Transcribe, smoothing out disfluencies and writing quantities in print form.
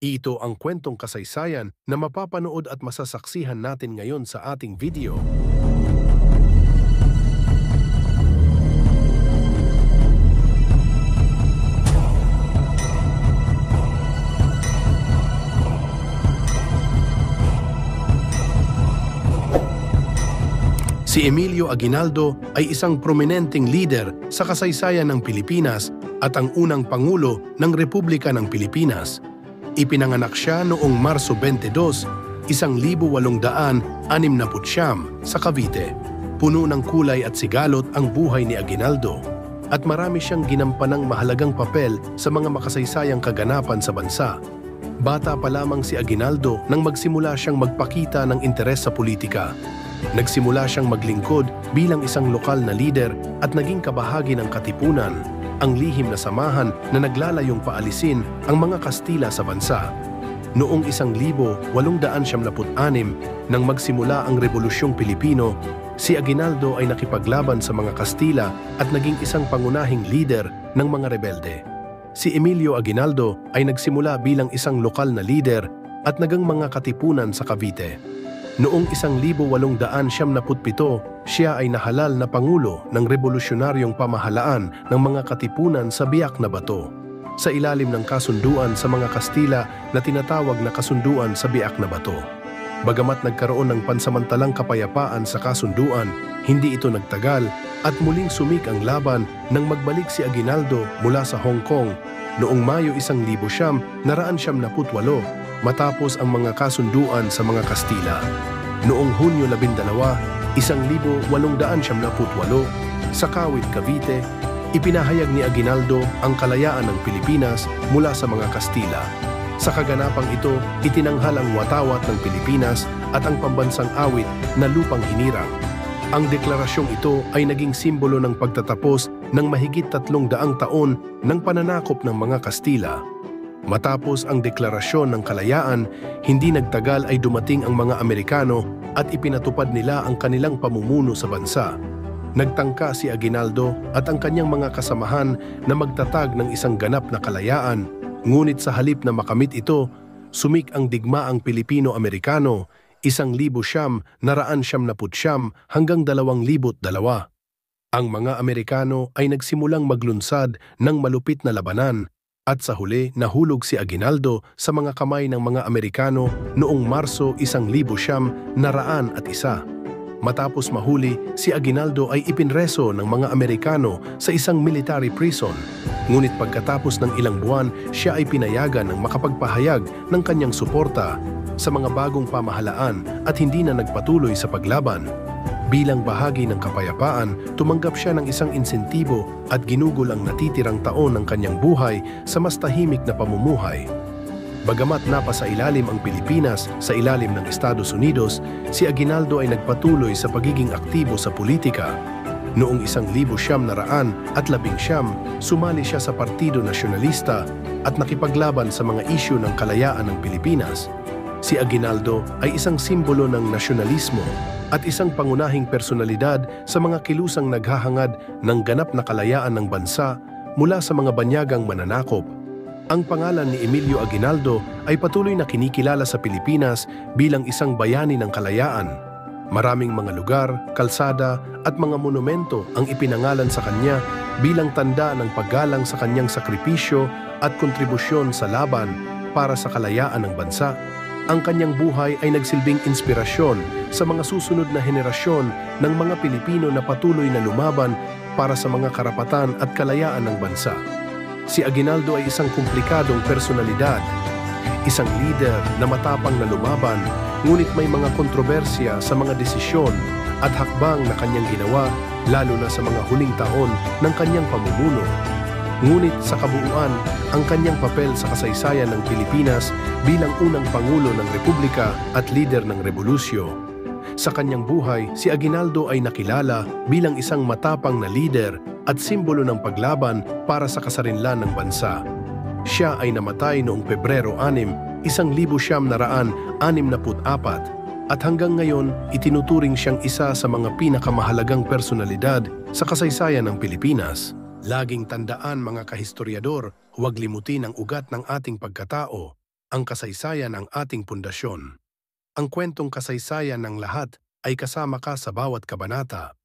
Ito ang kwentong kasaysayan na mapapanood at masasaksihan natin ngayon sa ating video. Si Emilio Aguinaldo ay isang prominenteng leader sa kasaysayan ng Pilipinas at ang unang Pangulo ng Republika ng Pilipinas. Ipinanganak siya noong Marso 22, 1869 sa Cavite. Puno ng kulay at sigalot ang buhay ni Aguinaldo at marami siyang ginampanang mahalagang papel sa mga makasaysayang kaganapan sa bansa. Bata pa lamang si Aguinaldo nang magsimula siyang magpakita ng interes sa politika. Nagsimula siyang maglingkod bilang isang lokal na lider at naging kabahagi ng Katipunan, ang lihim na samahan na naglalayong paalisin ang mga Kastila sa bansa. Noong 1876 nang magsimula ang Rebolusyong Pilipino, si Aguinaldo ay nakipaglaban sa mga Kastila at naging isang pangunahing lider ng mga rebelde. Si Emilio Aguinaldo ay nagsimula bilang isang lokal na lider at nagang mga katipunan sa Cavite. Noong 1877, siya ay nahalal na Pangulo ng revolusyonaryong pamahalaan ng mga katipunan sa Biak na Bato, sa ilalim ng kasunduan sa mga Kastila na tinatawag na Kasunduan sa Biak na Bato. Bagamat nagkaroon ng pansamantalang kapayapaan sa kasunduan, hindi ito nagtagal at muling sumik ang laban nang magbalik si Aguinaldo mula sa Hong Kong noong Mayo 1978 matapos ang mga kasunduan sa mga Kastila. Noong Hunyo 12, 1878, sa Kawit, Cavite, ipinahayag ni Aguinaldo ang kalayaan ng Pilipinas mula sa mga Kastila. Sa kaganapang ito, itinanghal ang watawat ng Pilipinas at ang pambansang awit na lupang hinirang. Ang deklarasyong ito ay naging simbolo ng pagtatapos ng mahigit 300 taon ng pananakop ng mga Kastila. Matapos ang deklarasyon ng kalayaan, hindi nagtagal ay dumating ang mga Amerikano at ipinatupad nila ang kanilang pamumuno sa bansa. Nagtangka si Aguinaldo at ang kanyang mga kasamahan na magtatag ng isang ganap na kalayaan, ngunit sa halip na makamit ito, sumik ang digmaang Pilipino-Amerikano 1979 hanggang 2002. Ang mga Amerikano ay nagsimulang maglunsad ng malupit na labanan at sa huli nahulog si Aguinaldo sa mga kamay ng mga Amerikano noong Marso 1901. Matapos mahuli, si Aguinaldo ay ipinreso ng mga Amerikano sa isang military prison. Ngunit pagkatapos ng ilang buwan, siya ay pinayagan ng makapagpahayag ng kanyang suporta sa mga bagong pamahalaan at hindi na nagpatuloy sa paglaban. Bilang bahagi ng kapayapaan, tumanggap siya ng isang insentibo at ginugol ang natitirang taon ng kanyang buhay sa mas tahimik na pamumuhay. Bagamat napasailalim ang Pilipinas sa ilalim ng Estados Unidos, si Aguinaldo ay nagpatuloy sa pagiging aktibo sa politika. Noong 1911, sumali siya sa Partido Nasyonalista at nakipaglaban sa mga isyu ng kalayaan ng Pilipinas. Si Aguinaldo ay isang simbolo ng nasyonalismo at isang pangunahing personalidad sa mga kilusang naghahangad ng ganap na kalayaan ng bansa mula sa mga banyagang mananakop. Ang pangalan ni Emilio Aguinaldo ay patuloy na kinikilala sa Pilipinas bilang isang bayani ng kalayaan. Maraming mga lugar, kalsada at mga monumento ang ipinangalan sa kanya bilang tanda ng paggalang sa kanyang sakripisyo at kontribusyon sa laban para sa kalayaan ng bansa. Ang kanyang buhay ay nagsilbing inspirasyon sa mga susunod na henerasyon ng mga Pilipino na patuloy na lumaban para sa mga karapatan at kalayaan ng bansa. Si Aguinaldo ay isang komplikadong personalidad, isang leader na matapang na lumaban, ngunit may mga kontrobersya sa mga desisyon at hakbang na kanyang ginawa, lalo na sa mga huling taon ng kanyang pamumuno. Ngunit sa kabuuan, ang kanyang papel sa kasaysayan ng Pilipinas bilang unang Pangulo ng Republika at lider ng Rebolusyo. Sa kanyang buhay, si Aguinaldo ay nakilala bilang isang matapang na lider at simbolo ng paglaban para sa kasarinlan ng bansa. Siya ay namatay noong Pebrero 6, 1964 at hanggang ngayon itinuturing siyang isa sa mga pinakamahalagang personalidad sa kasaysayan ng Pilipinas. Laging tandaan mga kahistoryador, huwag limutin ang ugat ng ating pagkatao. Ang kasaysayan ang ating pundasyon. Ang kwentong kasaysayan ng lahat ay kasama ka sa bawat kabanata.